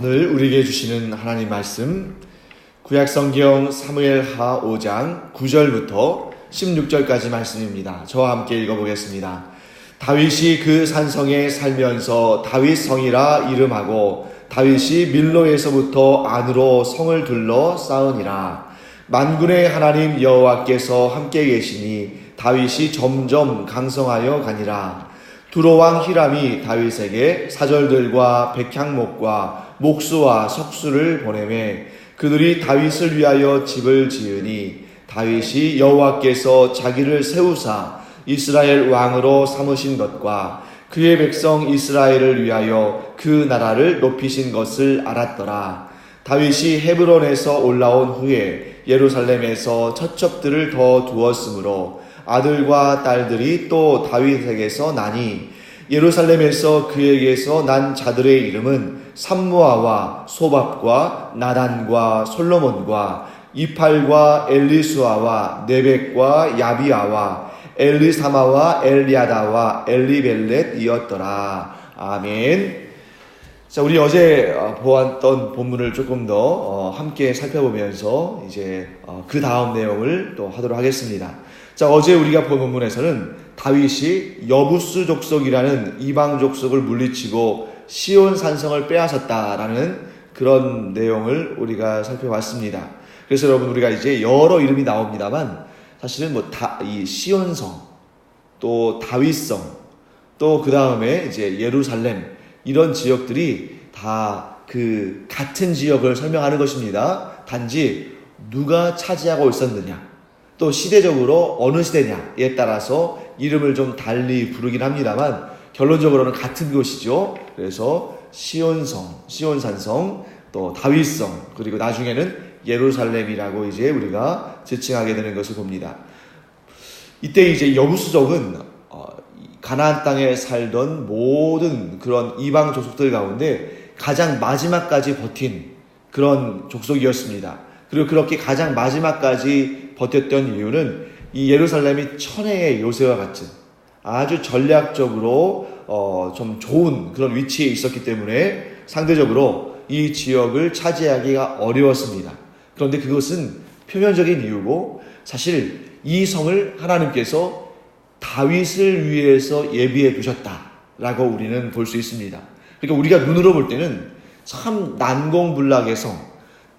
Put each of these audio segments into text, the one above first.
오늘 우리에게 주시는 하나님 말씀 구약성경 사무엘하 5장 9절부터 16절까지 말씀입니다. 저와 함께 읽어보겠습니다. 다윗이 그 산성에 살면서 다윗성이라 이름하고 다윗이 밀로에서부터 안으로 성을 둘러 쌓으니라. 만군의 하나님 여호와께서 함께 계시니 다윗이 점점 강성하여 가니라. 두로왕 히람이 다윗에게 사절들과 백향목과 목수와 석수를 보내매 그들이 다윗을 위하여 집을 지으니 다윗이 여호와께서 자기를 세우사 이스라엘 왕으로 삼으신 것과 그의 백성 이스라엘을 위하여 그 나라를 높이신 것을 알았더라. 다윗이 헤브론에서 올라온 후에 예루살렘에서 처첩들을 더 두었으므로 아들과 딸들이 또 다윗에게서 나니 예루살렘에서 그에게서 난 자들의 이름은 삼무아와 소밥과 나단과 솔로몬과 이팔과 엘리수아와 네벡과 야비아와 엘리사마와 엘리아다와 엘리벨렛이었더라. 아멘. 자, 우리 어제 보았던 본문을 조금 더 함께 살펴보면서 이제 그 다음 내용을 또 하도록 하겠습니다. 자, 어제 우리가 본 본문에서는 다윗이 여부스 족속이라는 이방 족속을 물리치고 시온 산성을 빼앗았다라는 그런 내용을 우리가 살펴봤습니다. 그래서 여러분, 우리가 이제 여러 이름이 나옵니다만 사실은 이 시온성, 또 다윗성, 또 그 다음에 이제 예루살렘, 이런 지역들이 다 그 같은 지역을 설명하는 것입니다. 단지 누가 차지하고 있었느냐, 또 시대적으로 어느 시대냐에 따라서 이름을 좀 달리 부르긴 합니다만 결론적으로는 같은 곳이죠. 그래서 시온성, 시온산성, 또 다윗성, 그리고 나중에는 예루살렘이라고 이제 우리가 지칭하게 되는 것을 봅니다. 이때 이제 여부스족은 가나안 땅에 살던 모든 그런 이방 족속들 가운데 가장 마지막까지 버틴 그런 족속이었습니다. 그리고 그렇게 가장 마지막까지 버텼던 이유는 이 예루살렘이 천혜의 요새와 같은 아주 전략적으로 좀 좋은 그런 위치에 있었기 때문에 상대적으로 이 지역을 차지하기가 어려웠습니다. 그런데 그것은 표면적인 이유고 사실 이 성을 하나님께서 다윗을 위해서 예비해 두셨다라고 우리는 볼 수 있습니다. 그러니까 우리가 눈으로 볼 때는 참 난공불락의 성,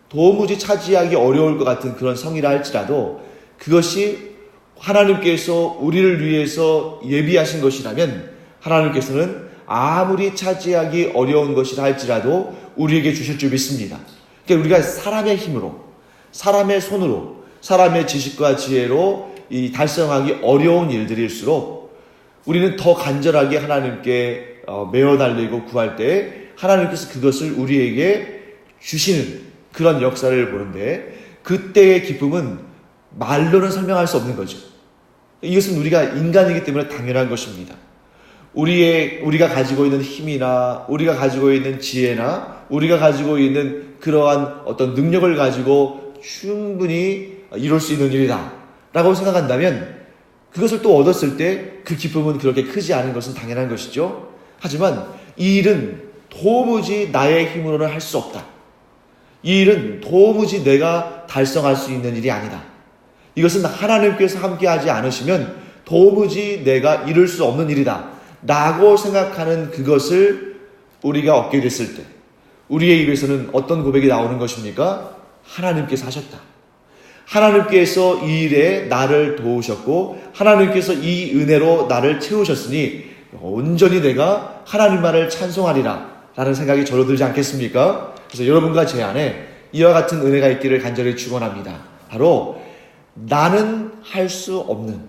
도무지 차지하기 어려울 것 같은 그런 성이라 할지라도 그것이 하나님께서 우리를 위해서 예비하신 것이라면 하나님께서는 아무리 차지하기 어려운 것이라 할지라도 우리에게 주실 줄 믿습니다. 그러니까 우리가 사람의 힘으로, 사람의 손으로, 사람의 지식과 지혜로 이 달성하기 어려운 일들일수록 우리는 더 간절하게 하나님께 매어 달리고 구할 때 하나님께서 그것을 우리에게 주시는 그런 역사를 보는데 그때의 기쁨은 말로는 설명할 수 없는 거죠. 이것은 우리가 인간이기 때문에 당연한 것입니다. 우리가 가지고 있는 힘이나 우리가 가지고 있는 지혜나 우리가 가지고 있는 그러한 어떤 능력을 가지고 충분히 이룰 수 있는 일이다 라고 생각한다면 그것을 또 얻었을 때 그 기쁨은 그렇게 크지 않은 것은 당연한 것이죠. 하지만 이 일은 도무지 나의 힘으로는 할 수 없다. 이 일은 도무지 내가 달성할 수 있는 일이 아니다. 이것은 하나님께서 함께하지 않으시면 도무지 내가 이룰 수 없는 일이다 라고 생각하는 그것을 우리가 얻게 됐을 때 우리의 입에서는 어떤 고백이 나오는 것입니까? 하나님께서 하셨다. 하나님께서 이 일에 나를 도우셨고 하나님께서 이 은혜로 나를 채우셨으니 온전히 내가 하나님만을 찬송하리라 라는 생각이 저로 들지 않겠습니까? 그래서 여러분과 제 안에 이와 같은 은혜가 있기를 간절히 축원합니다. 바로 나는 할 수 없는,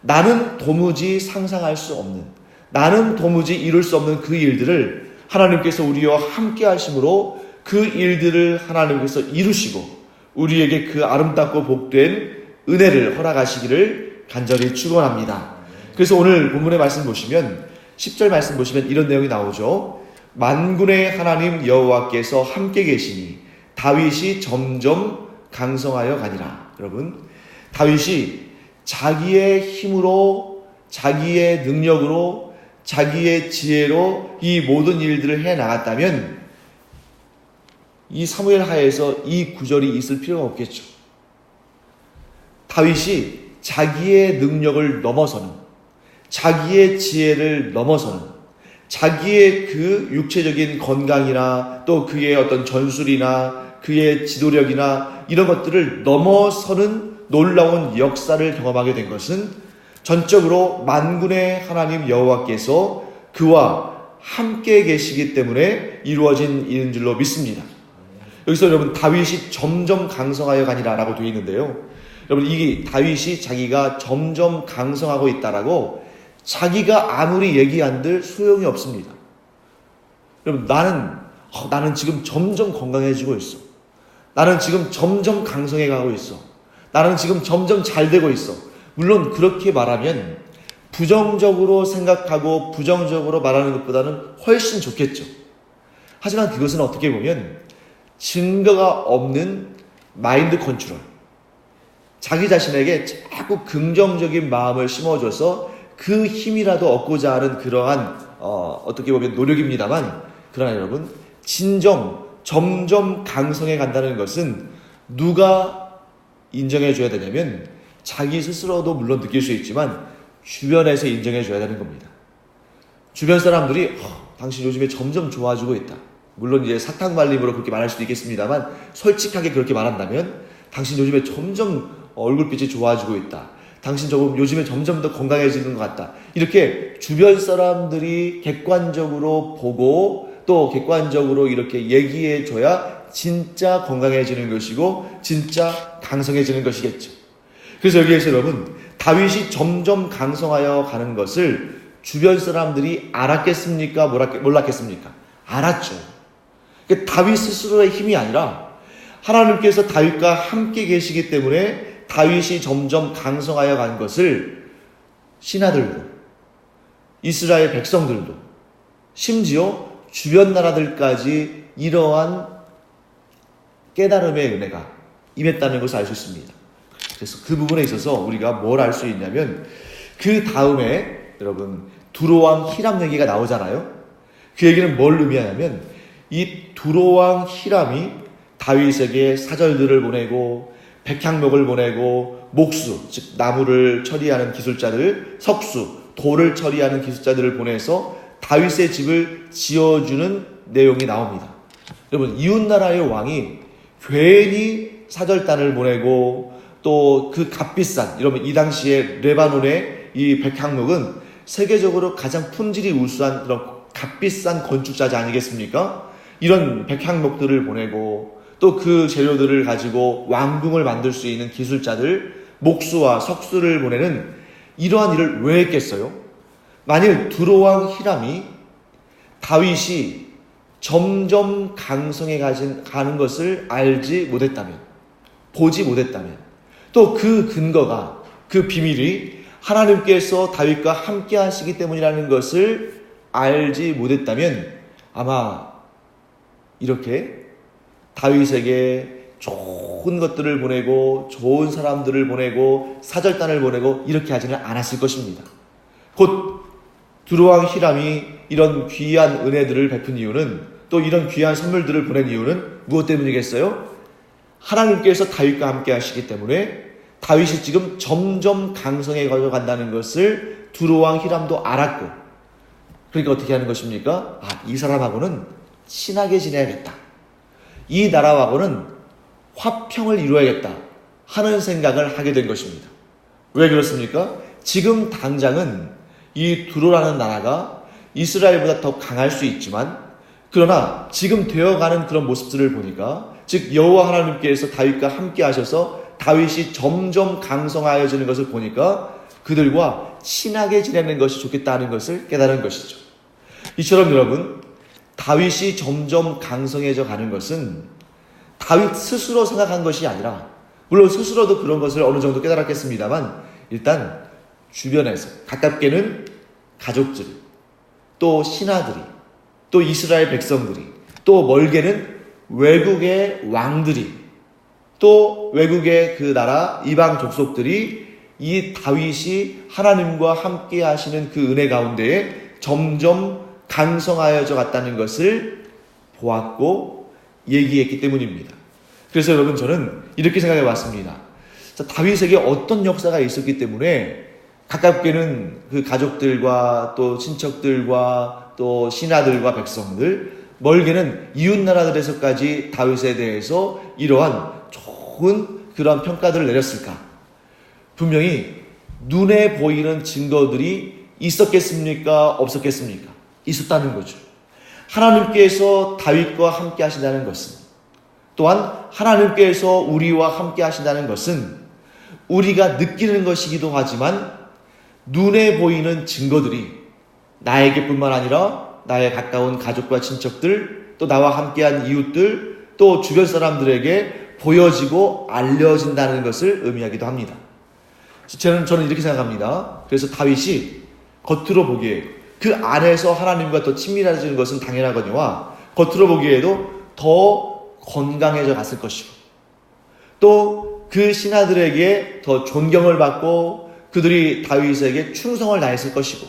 나는 도무지 상상할 수 없는, 나는 도무지 이룰 수 없는 그 일들을 하나님께서 우리와 함께 하심으로 그 일들을 하나님께서 이루시고 우리에게 그 아름답고 복된 은혜를 허락하시기를 간절히 축원합니다. 그래서 오늘 본문의 말씀 보시면 10절 말씀 보시면 이런 내용이 나오죠. 만군의 하나님 여호와께서 함께 계시니 다윗이 점점 강성하여 가니라. 여러분, 다윗이 자기의 힘으로, 자기의 능력으로, 자기의 지혜로 이 모든 일들을 해 나갔다면 이 사무엘 하에서 이 구절이 있을 필요가 없겠죠. 다윗이 자기의 능력을 넘어서는, 자기의 지혜를 넘어서는, 자기의 그 육체적인 건강이나 또 그의 어떤 전술이나 그의 지도력이나 이런 것들을 넘어서는 놀라운 역사를 경험하게 된 것은 전적으로 만군의 하나님 여호와께서 그와 함께 계시기 때문에 이루어진 일인 줄로 믿습니다. 여기서 여러분, 다윗이 점점 강성하여 가니라 라고 되어 있는데요, 여러분, 이 다윗이 자기가 점점 강성하고 있다라고 자기가 아무리 얘기한들 소용이 없습니다. 여러분, 나는 지금 점점 건강해지고 있어. 나는 지금 점점 강성해 가고 있어. 나는 지금 점점 잘 되고 있어. 물론 그렇게 말하면 부정적으로 생각하고 부정적으로 말하는 것보다는 훨씬 좋겠죠. 하지만 그것은 어떻게 보면 증거가 없는 마인드 컨트롤, 자기 자신에게 자꾸 긍정적인 마음을 심어줘서 그 힘이라도 얻고자 하는 그러한 어떻게 보면 노력입니다만, 그러나 여러분, 점점 강성해 간다는 것은 누가 인정해 줘야 되냐면 자기 스스로도 물론 느낄 수 있지만 주변에서 인정해 줘야 되는 겁니다. 주변 사람들이 당신 요즘에 점점 좋아지고 있다. 물론 이제 사탕 발림으로 그렇게 말할 수도 있겠습니다만, 솔직하게 그렇게 말한다면 당신 요즘에 점점 얼굴빛이 좋아지고 있다. 당신 요즘에 점점 더 건강해지는 것 같다. 이렇게 주변 사람들이 객관적으로 보고 또 객관적으로 이렇게 얘기해 줘야 진짜 건강해지는 것이고 진짜 강성해지는 것이겠죠. 그래서 여기에서 여러분, 다윗이 점점 강성하여 가는 것을 주변 사람들이 알았겠습니까? 몰랐겠습니까? 알았죠. 다윗 스스로의 힘이 아니라 하나님께서 다윗과 함께 계시기 때문에 다윗이 점점 강성하여 간 것을 신하들도, 이스라엘 백성들도, 심지어 주변 나라들까지 이러한 깨달음의 은혜가 임했다는 것을 알 수 있습니다. 그래서 그 부분에 있어서 우리가 뭘 알 수 있냐면, 그 다음에 여러분 두로왕 히람 얘기가 나오잖아요. 그 얘기는 뭘 의미하냐면, 이 두로왕 히람이 다윗에게 사절들을 보내고 백향목을 보내고 목수, 즉 나무를 처리하는 기술자들, 석수, 돌을 처리하는 기술자들을 보내서 다윗의 집을 지어주는 내용이 나옵니다. 여러분, 이웃나라의 왕이 괜히 사절단을 보내고 또 그 값비싼, 이러면 이 당시에 레바논의 이 백향목은 세계적으로 가장 품질이 우수한 그런 값비싼 건축자재 아니겠습니까? 이런 백향목들을 보내고 또 그 재료들을 가지고 왕궁을 만들 수 있는 기술자들, 목수와 석수를 보내는 이러한 일을 왜 했겠어요? 만일 두로왕 히람이 다윗이 점점 강성해 가는 것을 알지 못했다면, 보지 못했다면, 또 그 근거가, 그 비밀이 하나님께서 다윗과 함께 하시기 때문이라는 것을 알지 못했다면 아마 이렇게 다윗에게 좋은 것들을 보내고 좋은 사람들을 보내고 사절단을 보내고 이렇게 하지는 않았을 것입니다. 곧 두로왕 히람이 이런 귀한 은혜들을 베푼 이유는, 또 이런 귀한 선물들을 보낸 이유는 무엇 때문이겠어요? 하나님께서 다윗과 함께 하시기 때문에 다윗이 지금 점점 강성해 가져간다는 것을 두로왕 히람도 알았고, 그러니까 어떻게 하는 것입니까? 이 사람하고는 친하게 지내야겠다. 이 나라하고는 화평을 이루어야겠다 하는 생각을 하게 된 것입니다. 왜 그렇습니까? 지금 당장은 이 두로라는 나라가 이스라엘보다 더 강할 수 있지만, 그러나 지금 되어가는 그런 모습들을 보니까, 즉 여호와 하나님께서 다윗과 함께 하셔서 다윗이 점점 강성하여지는 것을 보니까 그들과 친하게 지내는 것이 좋겠다는 것을 깨달은 것이죠. 이처럼 여러분, 다윗이 점점 강성해져 가는 것은 다윗 스스로 생각한 것이 아니라, 물론 스스로도 그런 것을 어느 정도 깨달았겠습니다만, 일단 주변에서, 가깝게는 가족들이, 또 신하들이, 또 이스라엘 백성들이, 또 멀게는 외국의 왕들이, 또 외국의 그 나라 이방 족속들이 이 다윗이 하나님과 함께 하시는 그 은혜 가운데에 점점 강성하여져 갔다는 것을 보았고 얘기했기 때문입니다. 그래서 여러분, 저는 이렇게 생각해 봤습니다. 자, 다윗에게 어떤 역사가 있었기 때문에 가깝게는 그 가족들과 또 친척들과 또 신하들과 백성들, 멀게는 이웃 나라들에서까지 다윗에 대해서 이러한 좋은 그런 평가들을 내렸을까? 분명히 눈에 보이는 증거들이 있었겠습니까? 없었겠습니까? 있었다는 거죠. 하나님께서 다윗과 함께 하신다는 것은, 또한 하나님께서 우리와 함께 하신다는 것은 우리가 느끼는 것이기도 하지만 눈에 보이는 증거들이 나에게뿐만 아니라 나의 가까운 가족과 친척들, 또 나와 함께한 이웃들, 또 주변 사람들에게 보여지고 알려진다는 것을 의미하기도 합니다. 저는 이렇게 생각합니다. 그래서 다윗이 겉으로 보기에 그 안에서 하나님과 더 친밀해지는 것은 당연하거니와 겉으로 보기에도 더 건강해져 갔을 것이고, 또 그 신하들에게 더 존경을 받고 그들이 다윗에게 충성을 다했을 것이고,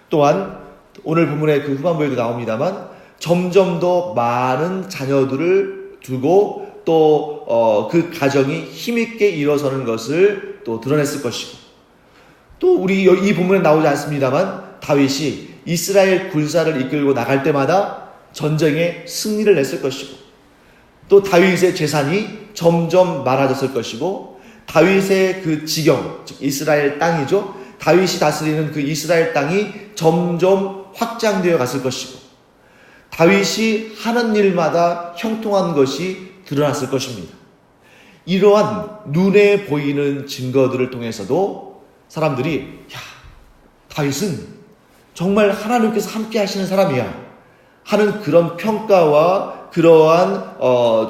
또한 오늘 본문의 그 후반부에도 나옵니다만 점점 더 많은 자녀들을 두고 또 그 가정이 힘있게 일어서는 것을 또 드러냈을 것이고, 또 우리 이 본문에 나오지 않습니다만 다윗이 이스라엘 군사를 이끌고 나갈 때마다 전쟁에 승리를 냈을 것이고, 또 다윗의 재산이 점점 많아졌을 것이고, 다윗의 그 지경, 즉 이스라엘 땅이죠, 다윗이 다스리는 그 이스라엘 땅이 점점 확장되어 갔을 것이고, 다윗이 하는 일마다 형통한 것이 드러났을 것입니다. 이러한 눈에 보이는 증거들을 통해서도 사람들이, 야, 다윗은 정말 하나님께서 함께 하시는 사람이야 하는 그런 평가와 그러한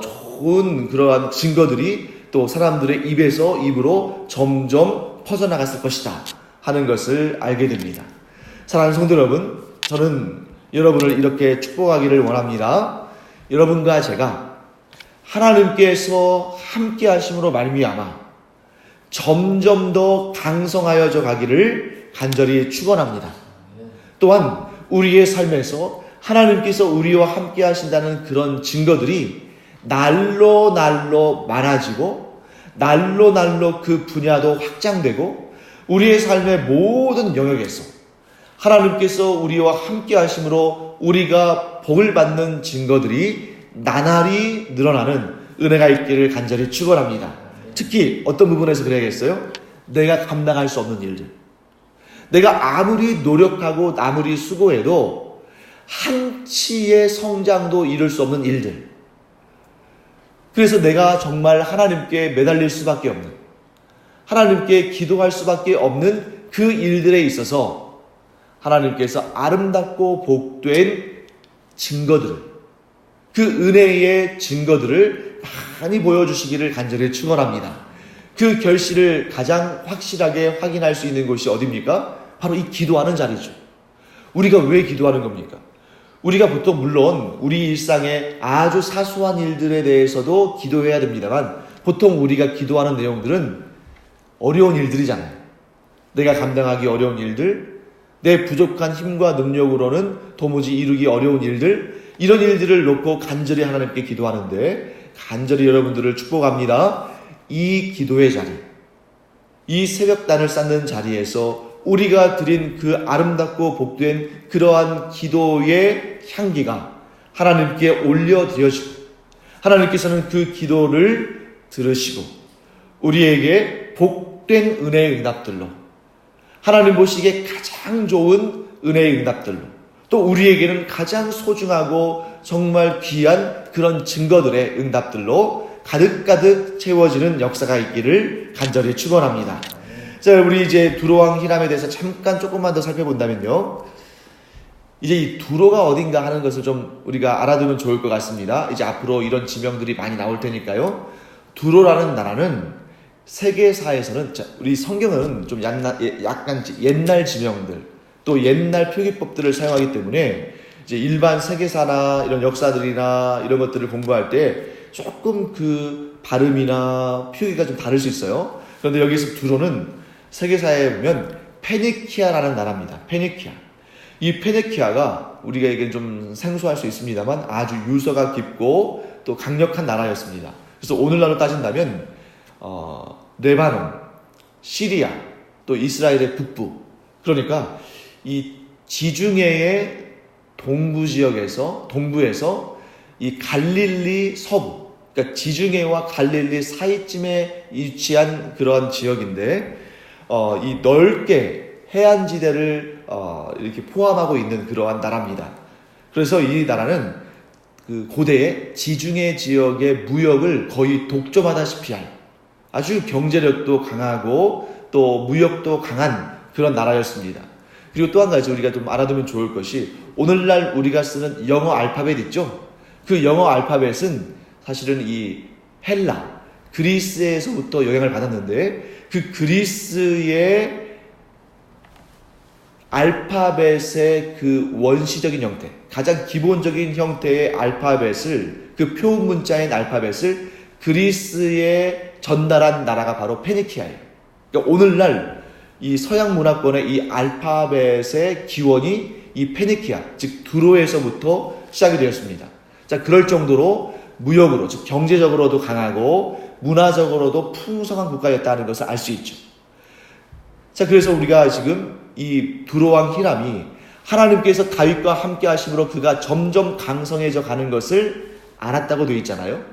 좋은 그러한 증거들이 또 사람들의 입에서 입으로 점점 퍼져나갔을 것이다 하는 것을 알게 됩니다. 사랑하는 성도 여러분, 저는 여러분을 이렇게 축복하기를 원합니다. 여러분과 제가 하나님께서 함께 하심으로 말미암아 점점 더 강성하여져 가기를 간절히 축원합니다. 또한 우리의 삶에서 하나님께서 우리와 함께 하신다는 그런 증거들이 날로 많아지고 날로 그 분야도 확장되고 우리의 삶의 모든 영역에서 하나님께서 우리와 함께 하심으로 우리가 복을 받는 증거들이 나날이 늘어나는 은혜가 있기를 간절히 축원합니다. 특히 어떤 부분에서 그래야겠어요? 내가 감당할 수 없는 일들, 내가 아무리 노력하고 아무리 수고해도 한치의 성장도 이룰 수 없는 일들, 그래서 내가 정말 하나님께 매달릴 수밖에 없는, 하나님께 기도할 수밖에 없는 그 일들에 있어서 하나님께서 아름답고 복된 증거들을, 그 은혜의 증거들을 많이 보여주시기를 간절히 축원합니다. 그 결실을 가장 확실하게 확인할 수 있는 곳이 어디입니까? 바로 이 기도하는 자리죠. 우리가 왜 기도하는 겁니까? 우리가 보통 물론 우리 일상의 아주 사소한 일들에 대해서도 기도해야 됩니다만, 보통 우리가 기도하는 내용들은 어려운 일들이잖아요. 내가 감당하기 어려운 일들, 내 부족한 힘과 능력으로는 도무지 이루기 어려운 일들, 이런 일들을 놓고 간절히 하나님께 기도하는데, 간절히 여러분들을 축복합니다. 이 기도의 자리, 이 새벽단을 쌓는 자리에서 우리가 드린 그 아름답고 복된 그러한 기도의 향기가 하나님께 올려드려지고, 하나님께서는 그 기도를 들으시고 우리에게 복된 은혜의 응답들로, 하나님 보시기에 가장 좋은 은혜의 응답들로, 또 우리에게는 가장 소중하고 정말 귀한 그런 증거들의 응답들로 가득가득 채워지는 역사가 있기를 간절히 축원합니다. 자, 우리 이제 두로왕 히람에 대해서 잠깐 조금만 더 살펴본다면요, 이제 이 두로가 어딘가 하는 것을 좀 우리가 알아두면 좋을 것 같습니다. 이제 앞으로 이런 지명들이 많이 나올 테니까요. 두로라는 나라는 세계사에서는, 우리 성경은 좀 약간 옛날 지명들, 또 옛날 표기법들을 사용하기 때문에 이제 일반 세계사나 이런 역사들이나 이런 것들을 공부할 때 조금 그 발음이나 표기가 좀 다를 수 있어요. 그런데 여기서 두로는 세계사에 보면 페니키아라는 나라입니다. 페니키아. 이 페니키아가 우리에게 좀 생소할 수 있습니다만 아주 유서가 깊고 또 강력한 나라였습니다. 그래서 오늘날로 따진다면 레바논, 시리아, 또 이스라엘의 북부, 그러니까 이 지중해의 동부에서 이 갈릴리 서부, 그러니까 지중해와 갈릴리 사이쯤에 위치한 그러한 지역인데, 이 넓게 해안지대를 이렇게 포함하고 있는 그러한 나라입니다. 그래서 이 나라는 그 고대의 지중해 지역의 무역을 거의 독점하다시피 할 아주 경제력도 강하고 또 무역도 강한 그런 나라였습니다. 그리고 또 한 가지 우리가 좀 알아두면 좋을 것이, 오늘날 우리가 쓰는 영어 알파벳 있죠? 그 영어 알파벳은 사실은 이 헬라, 그리스에서부터 영향을 받았는데, 그 그리스의 알파벳의 그 원시적인 형태, 가장 기본적인 형태의 알파벳을, 그 표음 문자인 알파벳을 그리스에 전달한 나라가 바로 페니키아예요. 그러니까 오늘날 이 서양 문화권의 이 알파벳의 기원이 이 페니키아, 즉 두로에서부터 시작이 되었습니다. 자, 그럴 정도로 무역으로, 즉 경제적으로도 강하고 문화적으로도 풍성한 국가였다는 것을 알 수 있죠. 자, 그래서 우리가 지금 이 두로왕 히람이 하나님께서 다윗과 함께 하심으로 그가 점점 강성해져 가는 것을 알았다고 되어 있잖아요.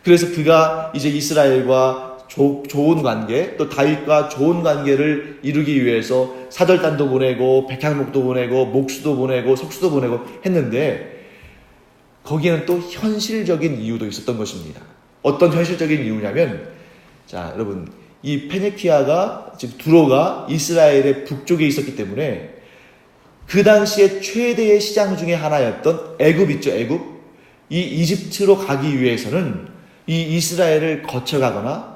그래서 그가 이제 이스라엘과 좋은 관계, 또 다윗과 좋은 관계를 이루기 위해서 사절단도 보내고 백향목도 보내고 목수도 보내고 석수도 보내고 했는데, 거기에는 또 현실적인 이유도 있었던 것입니다. 어떤 현실적인 이유냐면, 자, 여러분, 이 페니키아가, 즉 두로가 이스라엘의 북쪽에 있었기 때문에 그 당시에 최대의 시장 중에 하나였던 애굽 있죠, 애굽. 이 이집트로 가기 위해서는 이 이스라엘을 거쳐가거나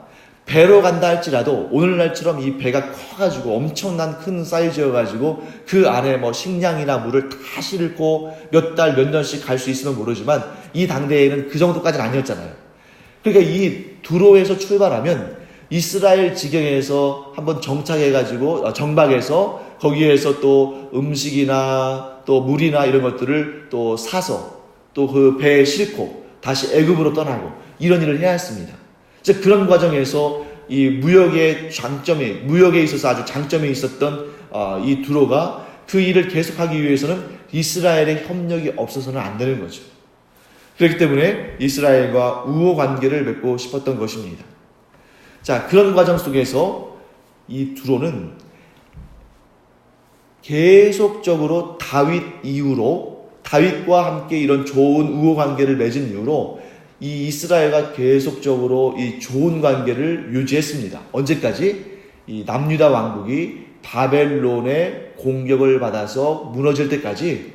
배로 간다 할지라도 오늘날처럼 이 배가 커가지고 엄청난 큰 사이즈여가지고 그 안에 뭐 식량이나 물을 다 싣고 몇 달, 몇 년씩 갈 수 있으면 모르지만, 이 당대에는 그 정도까지는 아니었잖아요. 그러니까 이 두로에서 출발하면 이스라엘 지경에서 한번 정착해가지고 정박해서 거기에서 또 음식이나 또 물이나 이런 것들을 또 사서 또 그 배에 싣고 다시 애굽으로 떠나고 이런 일을 해야 했습니다. 즉 그런 과정에서 이 무역에 있어서 아주 장점이 있었던 이 두로가 그 일을 계속하기 위해서는 이스라엘의 협력이 없어서는 안 되는 거죠. 그렇기 때문에 이스라엘과 우호 관계를 맺고 싶었던 것입니다. 자, 그런 과정 속에서 이 두로는 계속적으로 다윗 이후로, 다윗과 함께 이런 좋은 우호 관계를 맺은 이후로 이 이스라엘과 계속적으로 이 좋은 관계를 유지했습니다. 언제까지? 이 남유다 왕국이 바벨론의 공격을 받아서 무너질 때까지,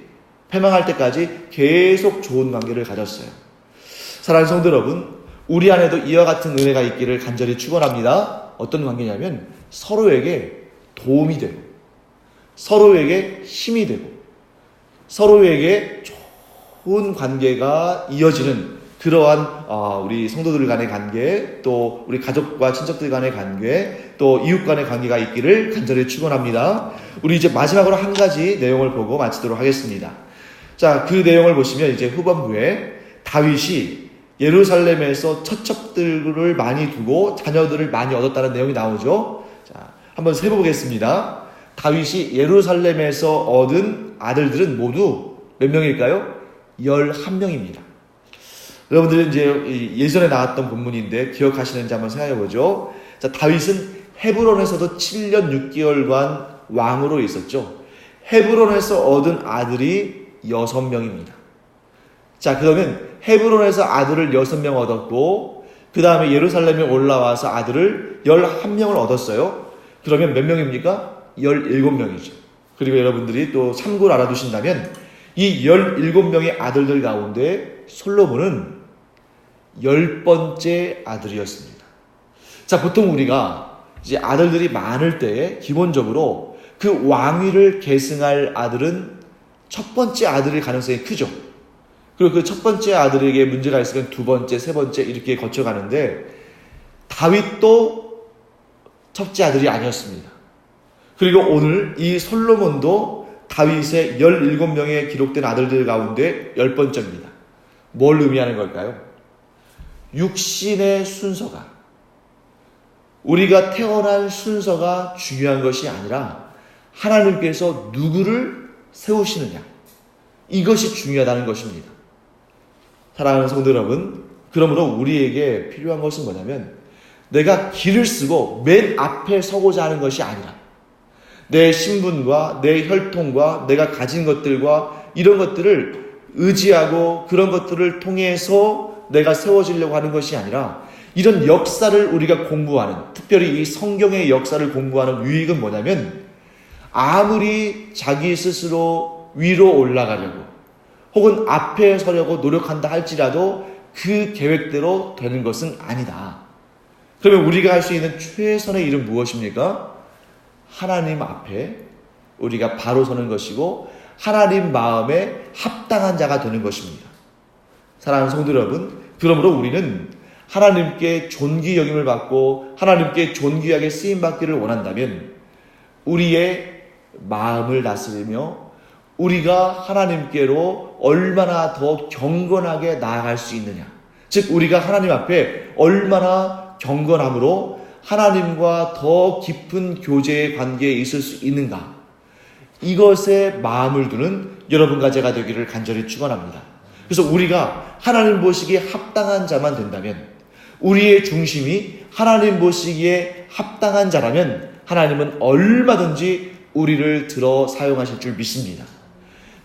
패망할 때까지 계속 좋은 관계를 가졌어요. 사랑하는 성도 여러분, 우리 안에도 이와 같은 은혜가 있기를 간절히 축원합니다. 어떤 관계냐면 서로에게 도움이 되고, 서로에게 힘이 되고, 서로에게 좋은 관계가 이어지는 그러한 우리 성도들 간의 관계, 또 우리 가족과 친척들 간의 관계, 또 이웃 간의 관계가 있기를 간절히 축원합니다. 우리 이제 마지막으로 한 가지 내용을 보고 마치도록 하겠습니다. 자, 그 내용을 보시면 이제 후반부에 다윗이 예루살렘에서 처첩들을 많이 두고 자녀들을 많이 얻었다는 내용이 나오죠. 자, 한번 세보겠습니다. 다윗이 예루살렘에서 얻은 아들들은 모두 몇 명일까요? 11명입니다. 여러분들은 이제 예전에 나왔던 본문인데 기억하시는지 한번 생각해보죠. 자, 다윗은 헤브론에서도 7년 6개월간 왕으로 있었죠. 헤브론에서 얻은 아들이 6명입니다. 자, 그러면 헤브론에서 아들을 6명 얻었고, 그 다음에 예루살렘에 올라와서 아들을 11명을 얻었어요. 그러면 몇 명입니까? 17명이죠. 그리고 여러분들이 또 참고로 알아두신다면 이 17명의 아들들 가운데 솔로몬은 10번째 아들이었습니다. 자, 보통 우리가 이제 아들들이 많을 때에 기본적으로 그 왕위를 계승할 아들은 첫 번째 아들일 가능성이 크죠. 그리고 그 첫 번째 아들에게 문제가 있으면 두 번째, 세 번째 이렇게 거쳐가는데, 다윗도 첫째 아들이 아니었습니다. 그리고 오늘 이 솔로몬도 다윗의 17명의 기록된 아들들 가운데 10번째입니다. 뭘 의미하는 걸까요? 육신의 순서가, 우리가 태어난 순서가 중요한 것이 아니라 하나님께서 누구를 세우시느냐, 이것이 중요하다는 것입니다. 사랑하는 성도 여러분, 그러므로 우리에게 필요한 것은 뭐냐면 내가 길을 쓰고 맨 앞에 서고자 하는 것이 아니라 내 신분과 내 혈통과 내가 가진 것들과 이런 것들을 의지하고 그런 것들을 통해서 내가 세워지려고 하는 것이 아니라 이런 역사를 우리가 공부하는, 특별히 이 성경의 역사를 공부하는 유익은 뭐냐면 아무리 자기 스스로 위로 올라가려고 혹은 앞에 서려고 노력한다 할지라도 그 계획대로 되는 것은 아니다. 그러면 우리가 할 수 있는 최선의 일은 무엇입니까? 하나님 앞에 우리가 바로 서는 것이고 하나님 마음에 합당한 자가 되는 것입니다. 사랑하는 성도 여러분, 그러므로 우리는 하나님께 존귀 여김을 받고 하나님께 존귀하게 쓰임받기를 원한다면 우리의 마음을 다스리며 우리가 하나님께로 얼마나 더 경건하게 나아갈 수 있느냐, 즉 우리가 하나님 앞에 얼마나 경건함으로 하나님과 더 깊은 교제의 관계에 있을 수 있는가, 이것에 마음을 두는 여러분과 제가 되기를 간절히 축원합니다. 그래서 우리가 하나님 보시기에 합당한 자만 된다면, 우리의 중심이 하나님 보시기에 합당한 자라면 하나님은 얼마든지 우리를 들어 사용하실 줄 믿습니다.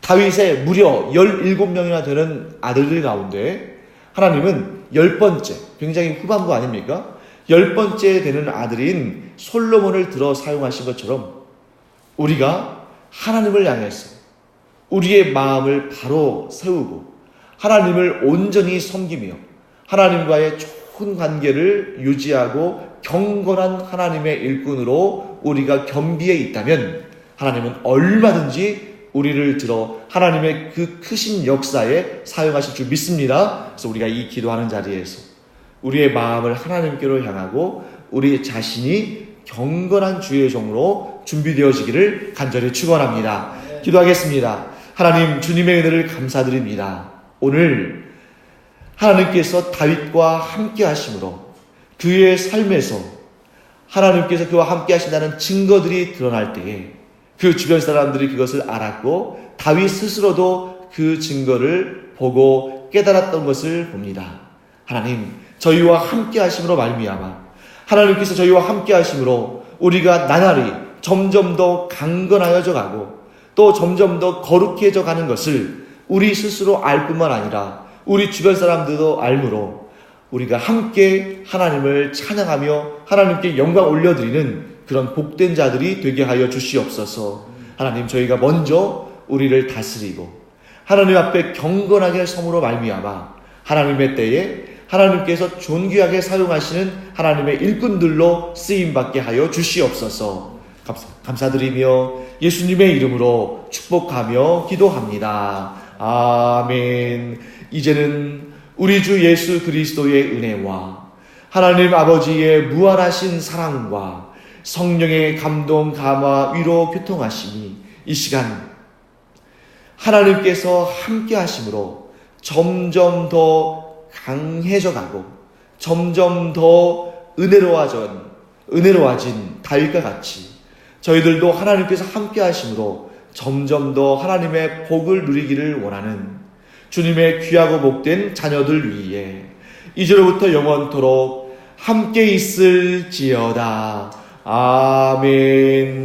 다윗의 무려 17명이나 되는 아들들 가운데 하나님은 10번째, 굉장히 후반부 아닙니까? 10번째 되는 아들인 솔로몬을 들어 사용하신 것처럼 우리가 하나님을 향해서 우리의 마음을 바로 세우고 하나님을 온전히 섬기며 하나님과의 좋은 관계를 유지하고 경건한 하나님의 일꾼으로 우리가 겸비해 있다면 하나님은 얼마든지 우리를 들어 하나님의 그 크신 역사에 사용하실 줄 믿습니다. 그래서 우리가 이 기도하는 자리에서 우리의 마음을 하나님께로 향하고 우리 자신이 경건한 주의 종으로 준비되어지기를 간절히 축원합니다. 기도하겠습니다. 하나님, 주님의 은혜를 감사드립니다. 오늘 하나님께서 다윗과 함께 하심으로 그의 삶에서 하나님께서 그와 함께 하신다는 증거들이 드러날 때에 그 주변 사람들이 그것을 알았고 다윗 스스로도 그 증거를 보고 깨달았던 것을 봅니다. 하나님, 저희와 함께 하심으로 말미암아 하나님께서 저희와 함께 하심으로 우리가 나날이 점점 더 강건하여져 가고 또 점점 더 거룩해져 가는 것을 우리 스스로 알 뿐만 아니라 우리 주변 사람들도 알므로 우리가 함께 하나님을 찬양하며 하나님께 영광 올려드리는 그런 복된 자들이 되게 하여 주시옵소서. 하나님, 저희가 먼저 우리를 다스리고 하나님 앞에 경건하게 섬으로 말미암아 하나님의 때에 하나님께서 존귀하게 사용하시는 하나님의 일꾼들로 쓰임받게 하여 주시옵소서. 감사드리며 예수님의 이름으로 축복하며 기도합니다. 아멘. 이제는 우리 주 예수 그리스도의 은혜와 하나님 아버지의 무한하신 사랑과 성령의 감동, 감화, 위로, 교통하심이 이 시간 하나님께서 함께 하심으로 점점 더 강해져 가고 점점 더 은혜로워진 다윗과 같이 저희들도 하나님께서 함께 하심으로 점점 더 하나님의 복을 누리기를 원하는 주님의 귀하고 복된 자녀들 위에 이제로부터 영원토록 함께 있을지어다. 아멘.